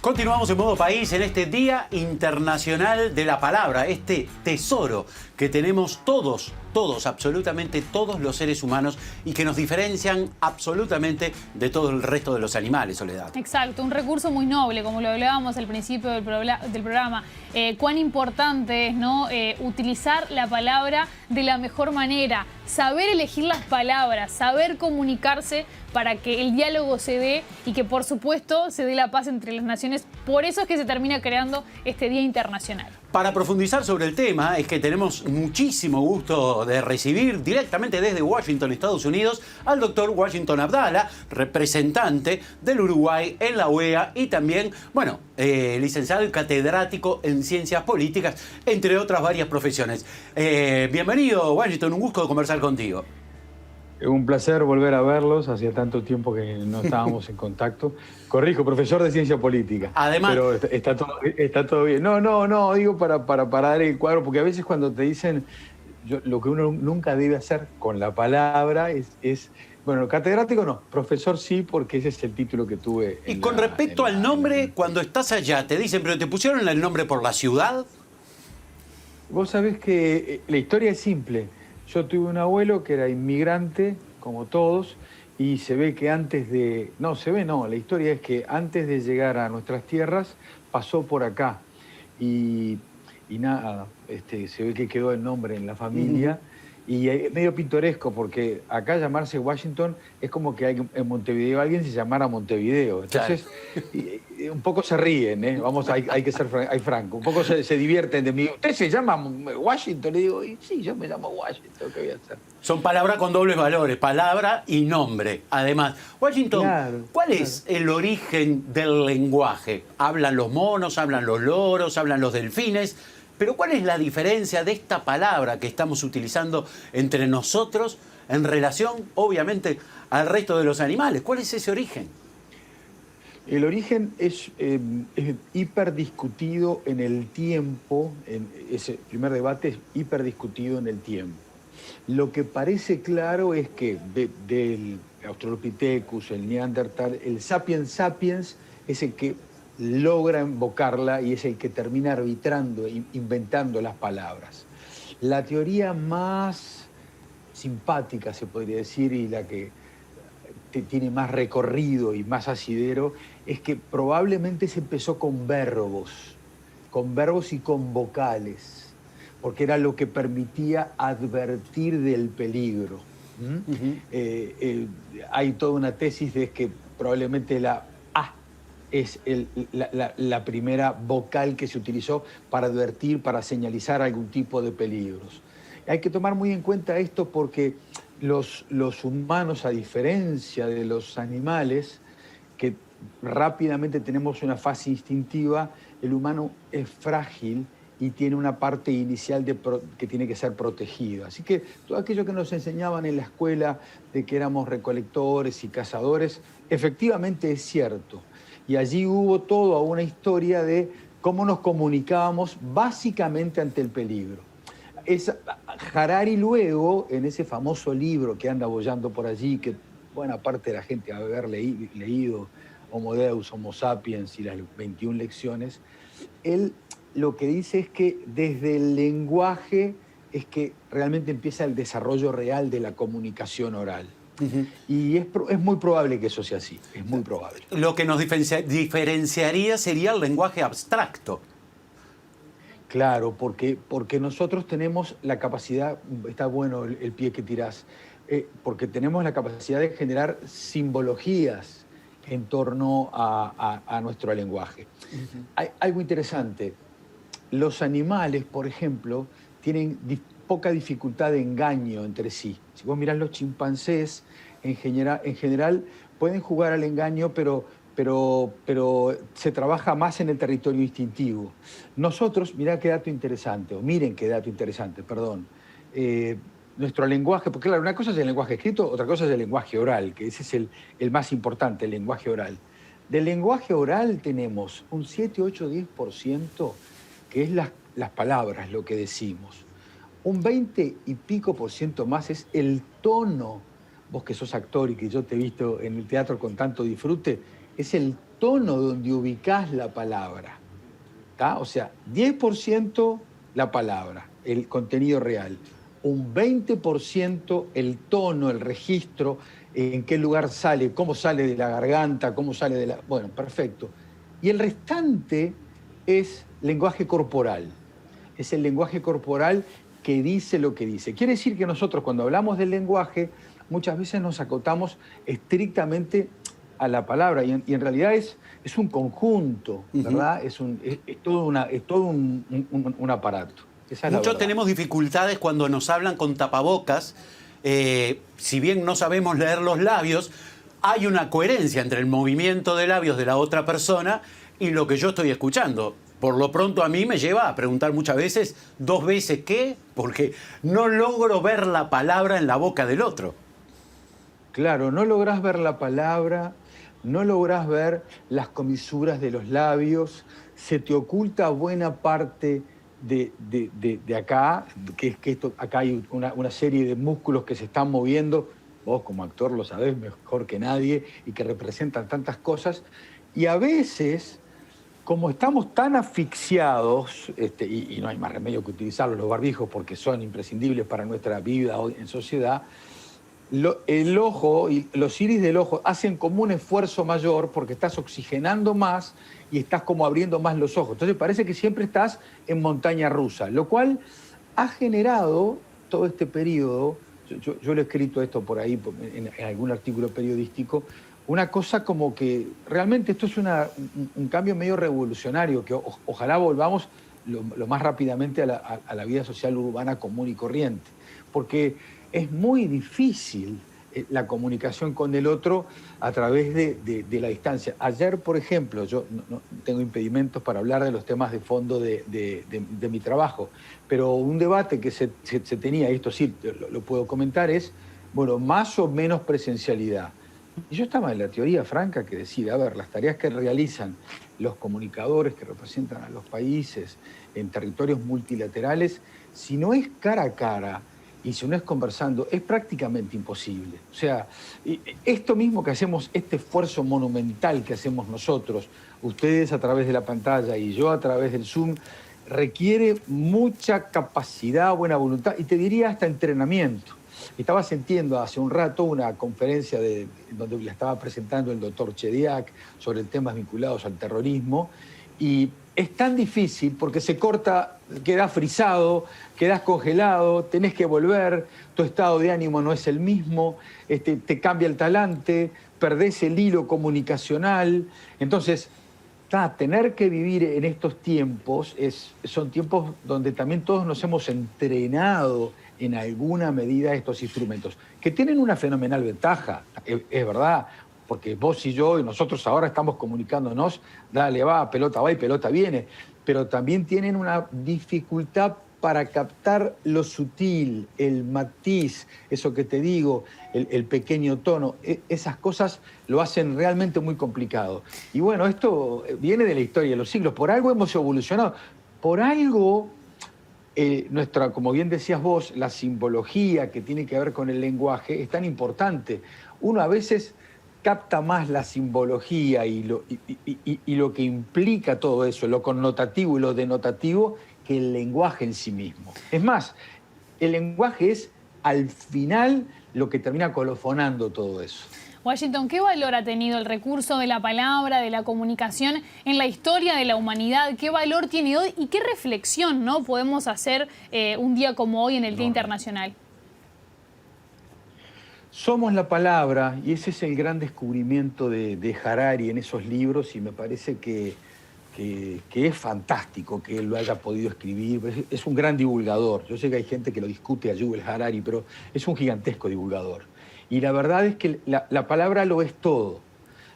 Continuamos en Modo País en este Día Internacional de la Palabra, este tesoro que tenemos todos, absolutamente todos los seres humanos y que nos diferencian absolutamente de todo el resto de los animales, Soledad. Exacto, un recurso muy noble, como lo hablábamos al principio del programa. Cuán importante es, ¿no? Utilizar la palabra de la mejor manera, saber elegir las palabras, saber comunicarse para que el diálogo se dé y que, por supuesto, se dé la paz entre las naciones. Por eso es que se termina creando este Día Internacional. Para profundizar sobre el tema, es que tenemos muchísimo gusto de recibir directamente desde Washington, Estados Unidos, al doctor Washington Abdala, representante del Uruguay en la OEA y también, bueno, licenciado y catedrático en Ciencias Políticas, entre otras varias profesiones. Bienvenido, Washington, un gusto conversar contigo. Un placer volver a verlos, hacía tanto tiempo que no estábamos en contacto. Corrijo, profesor de Ciencia Política. Además... Pero está todo bien. No, digo para dar el cuadro, porque a veces cuando te dicen lo que uno nunca debe hacer con la palabra es bueno, catedrático no, profesor sí, porque ese es el título que tuve. Y con respecto al nombre, cuando estás allá, te dicen, ¿pero te pusieron el nombre por la ciudad? Vos sabés que la historia es simple. Yo tuve un abuelo que era inmigrante, como todos, y se ve que antes de... No, la historia es que antes de llegar a nuestras tierras pasó por acá. Y nada, se ve que quedó el nombre en la familia. Y es medio pintoresco porque acá llamarse Washington es como que en Montevideo alguien se llamara Montevideo. Entonces, claro. Un poco se ríen, ¿eh? Vamos, hay que ser franco. Un poco se divierten de mí. ¿Usted se llama Washington? Le digo, sí, yo me llamo Washington, ¿qué voy a hacer? Son palabras con dobles valores, palabra y nombre. Además, Washington, claro, ¿cuál es el origen del lenguaje? ¿Hablan los monos, hablan los loros, hablan los delfines? Pero ¿cuál es la diferencia de esta palabra que estamos utilizando entre nosotros en relación, obviamente, al resto de los animales? ¿Cuál es ese origen? El origen es hiperdiscutido en el tiempo, ese primer debate es hiperdiscutido en el tiempo. Lo que parece claro es que del Australopithecus, el Neandertal, el Sapiens sapiens es el que logra invocarla y es el que termina arbitrando, inventando las palabras. La teoría más simpática, se podría decir, y la que tiene más recorrido y más asidero, es que probablemente se empezó con verbos y con vocales, porque era lo que permitía advertir del peligro. Hay toda una tesis de que probablemente la es la primera vocal que se utilizó para advertir, para señalizar algún tipo de peligros. Hay que tomar muy en cuenta esto porque los humanos, a diferencia de los animales, que rápidamente tenemos una fase instintiva, el humano es frágil y tiene una parte inicial que tiene que ser protegida. Así que todo aquello que nos enseñaban en la escuela de que éramos recolectores y cazadores, efectivamente es cierto. Y allí hubo toda una historia de cómo nos comunicábamos básicamente ante el peligro. Harari luego, en ese famoso libro que anda bollando por allí, que buena parte de la gente va a haber leído Homo Deus, Homo Sapiens y las 21 lecciones, él lo que dice es que desde el lenguaje es que realmente empieza el desarrollo real de la comunicación oral. Y es muy probable que eso sea así, es muy probable. Lo que nos diferenciaría sería el lenguaje abstracto. Claro, porque nosotros tenemos la capacidad, está bueno el pie que tirás, porque tenemos la capacidad de generar simbologías en torno a nuestro lenguaje. Hay algo interesante, los animales, por ejemplo, tienen poca dificultad de engaño entre sí. Si vos mirás los chimpancés, en general pueden jugar al engaño, pero se trabaja más en el territorio instintivo. Nosotros, miren qué dato interesante, perdón. Nuestro lenguaje, porque claro, una cosa es el lenguaje escrito, otra cosa es el lenguaje oral, que ese es el más importante, el lenguaje oral. Del lenguaje oral tenemos un 7, 8, 10% que es las palabras, lo que decimos. Un 20 y pico % más es el tono. Vos que sos actor y que yo te he visto en el teatro con tanto disfrute, es el tono donde ubicás la palabra. ¿Tá? O sea, 10% la palabra, el contenido real. Un 20% el tono, el registro, en qué lugar sale, cómo sale de la garganta, cómo sale de la... Bueno, perfecto. Y el restante es lenguaje corporal. Es el lenguaje corporal que dice lo que dice. Quiere decir que nosotros cuando hablamos del lenguaje muchas veces nos acotamos estrictamente a la palabra y en realidad es un conjunto, ¿verdad? Es todo un aparato. Muchos tenemos dificultades cuando nos hablan con tapabocas. Si bien no sabemos leer los labios, hay una coherencia entre el movimiento de labios de la otra persona y lo que yo estoy escuchando. Por lo pronto a mí me lleva a preguntar muchas veces, 2 veces qué, porque no logro ver la palabra en la boca del otro. Claro, no lográs ver la palabra, no lográs ver las comisuras de los labios, se te oculta buena parte de acá, que esto, acá hay una serie de músculos que se están moviendo, vos como actor lo sabés mejor que nadie, y que representan tantas cosas, y a veces, como estamos tan asfixiados, y no hay más remedio que utilizarlos, los barbijos, porque son imprescindibles para nuestra vida hoy en sociedad, el ojo y los iris del ojo hacen como un esfuerzo mayor porque estás oxigenando más y estás como abriendo más los ojos. Entonces parece que siempre estás en montaña rusa, lo cual ha generado todo este periodo, yo lo he escrito esto por ahí en algún artículo periodístico, una cosa como que realmente esto es un cambio medio revolucionario, que ojalá volvamos lo más rápidamente a la vida social urbana común y corriente, porque es muy difícil la comunicación con el otro a través de la distancia. Ayer, por ejemplo, yo no tengo impedimentos para hablar de los temas de fondo de mi trabajo, pero un debate que se tenía, y esto sí lo puedo comentar, es, bueno, más o menos presencialidad. Y yo estaba en la teoría franca que decía, a ver, las tareas que realizan los comunicadores que representan a los países en territorios multilaterales, si no es cara a cara, y si no es conversando, es prácticamente imposible. O sea, esto mismo que hacemos, este esfuerzo monumental que hacemos nosotros, ustedes a través de la pantalla y yo a través del Zoom, requiere mucha capacidad, buena voluntad y te diría hasta entrenamiento. Estaba sintiendo hace un rato una conferencia donde la estaba presentando el doctor Chediak sobre temas vinculados al terrorismo y es tan difícil porque se corta, quedás frisado, quedás congelado, tenés que volver, tu estado de ánimo no es el mismo, te cambia el talante, perdés el hilo comunicacional. Entonces, tener que vivir en estos tiempos son tiempos donde también todos nos hemos entrenado en alguna medida estos instrumentos, que tienen una fenomenal ventaja, es verdad, porque vos y yo y nosotros ahora estamos comunicándonos, dale va, pelota va y pelota viene, pero también tienen una dificultad para captar lo sutil, el matiz, eso que te digo, el pequeño tono, esas cosas lo hacen realmente muy complicado. Y bueno, esto viene de la historia de los siglos, por algo hemos evolucionado, por algo como bien decías vos, la simbología que tiene que ver con el lenguaje es tan importante. Uno a veces capta más la simbología y lo que implica todo eso, lo connotativo y lo denotativo, que el lenguaje en sí mismo. Es más, el lenguaje es al final lo que termina colofonando todo eso. Washington, ¿qué valor ha tenido el recurso de la palabra, de la comunicación en la historia de la humanidad? ¿Qué valor tiene hoy y qué reflexión, ¿no?, podemos hacer un día como hoy en el Día Internacional? Somos la palabra, y ese es el gran descubrimiento de Harari en esos libros, y me parece que es fantástico que él lo haya podido escribir. Es un gran divulgador. Yo sé que hay gente que lo discute a Yuval Harari, pero es un gigantesco divulgador. Y la verdad es que la palabra lo es todo.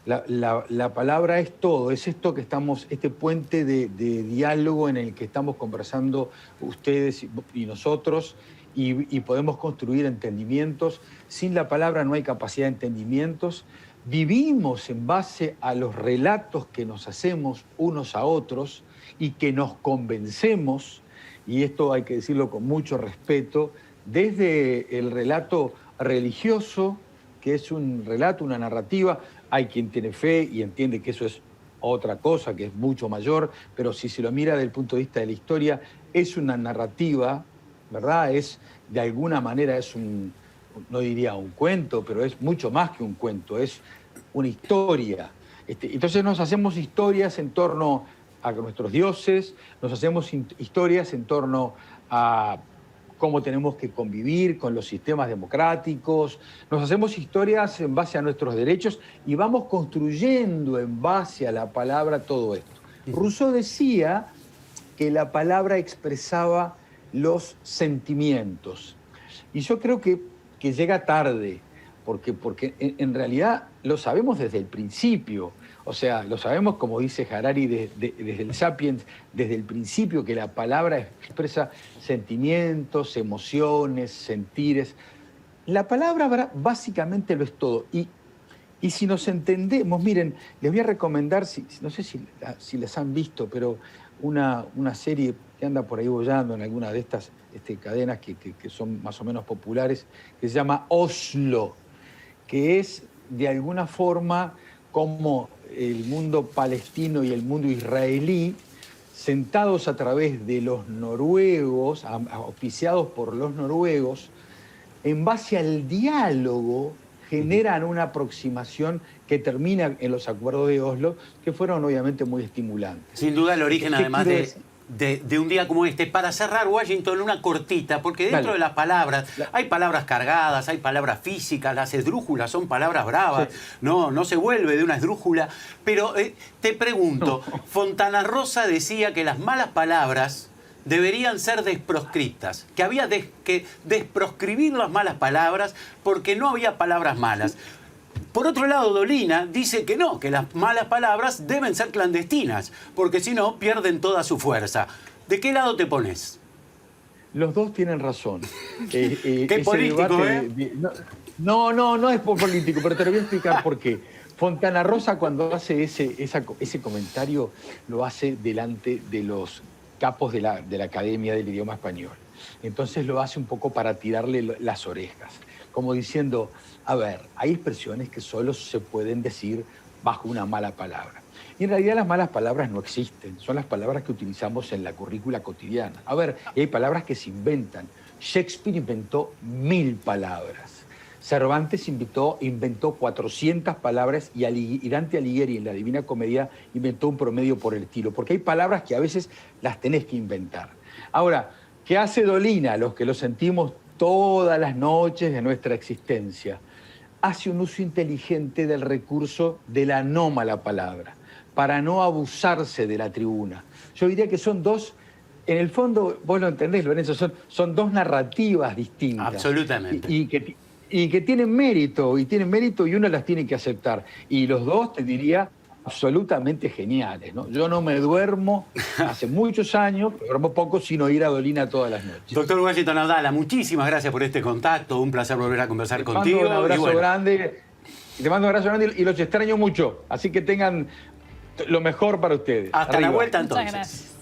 La palabra es todo. Es esto que estamos, este puente de diálogo en el que estamos conversando ustedes y nosotros, y podemos construir entendimientos. Sin la palabra no hay capacidad de entendimientos. Vivimos en base a los relatos que nos hacemos unos a otros y que nos convencemos, y esto hay que decirlo con mucho respeto, desde el relato religioso, que es un relato, una narrativa. Hay quien tiene fe y entiende que eso es otra cosa que es mucho mayor, pero si se lo mira desde el punto de vista de la historia, es una narrativa, ¿verdad? Es, de alguna manera, es no diría un cuento, pero es mucho más que un cuento, es una historia. Entonces nos hacemos historias en torno a nuestros dioses, nos hacemos historias en torno a cómo tenemos que convivir con los sistemas democráticos, nos hacemos historias en base a nuestros derechos y vamos construyendo en base a la palabra todo esto. Rousseau decía que la palabra expresaba los sentimientos. Y yo creo que llega tarde, porque en realidad lo sabemos desde el principio. O sea, lo sabemos, como dice Harari, desde el Sapiens, desde el principio, que la palabra expresa sentimientos, emociones, sentires. La palabra básicamente lo es todo. Y si nos entendemos, miren, les voy a recomendar, no sé si las han visto, pero una serie que anda por ahí bollando en alguna de estas cadenas que son más o menos populares, que se llama Oslo, que es de alguna forma como el mundo palestino y el mundo israelí, sentados a través de los noruegos, auspiciados por los noruegos, en base al diálogo, generan una aproximación que termina en los acuerdos de Oslo, que fueron obviamente muy estimulantes. Sin duda el origen, además de un día como este. Para cerrar, Washington, una cortita, porque dentro de las palabras hay palabras cargadas, hay palabras físicas, las esdrújulas son palabras bravas, sí. No se vuelve de una esdrújula. Pero te pregunto, Fontana Rosa decía que las malas palabras deberían ser proscritas, que había que proscribir las malas palabras porque no había palabras malas. Por otro lado, Dolina dice que no, que las malas palabras deben ser clandestinas, porque si no, pierden toda su fuerza. ¿De qué lado te pones? Los dos tienen razón. Qué político, debate, No es político, pero te lo voy a explicar por qué. Fontana Rosa, cuando hace ese comentario, lo hace delante de los capos de la Academia del Idioma Español. Entonces lo hace un poco para tirarle las orejas, como diciendo, a ver, hay expresiones que solo se pueden decir bajo una mala palabra. Y en realidad las malas palabras no existen, son las palabras que utilizamos en la currícula cotidiana. A ver, y hay palabras que se inventan. Shakespeare inventó 1000 palabras. Cervantes inventó 400 palabras y Dante Alighieri en la Divina Comedia inventó un promedio por el estilo, porque hay palabras que a veces las tenés que inventar. Ahora, ¿qué hace Dolina? Los que lo sentimos todas las noches de nuestra existencia. Hace un uso inteligente del recurso de la no mala palabra, para no abusarse de la tribuna. Yo diría que son dos, en el fondo, vos lo entendés, Lorenzo, son dos narrativas distintas. Absolutamente. Y que tienen mérito, y uno las tiene que aceptar. Y los dos, te diría, absolutamente geniales, ¿no? Yo no me duermo hace muchos años, duermo poco sin oír a Dolina todas las noches. Doctor Washington Abdala, muchísimas gracias por este contacto, un placer volver a conversar contigo. Te mando un abrazo grande, y los extraño mucho, así que tengan lo mejor para ustedes. Hasta la vuelta entonces. Muchas gracias.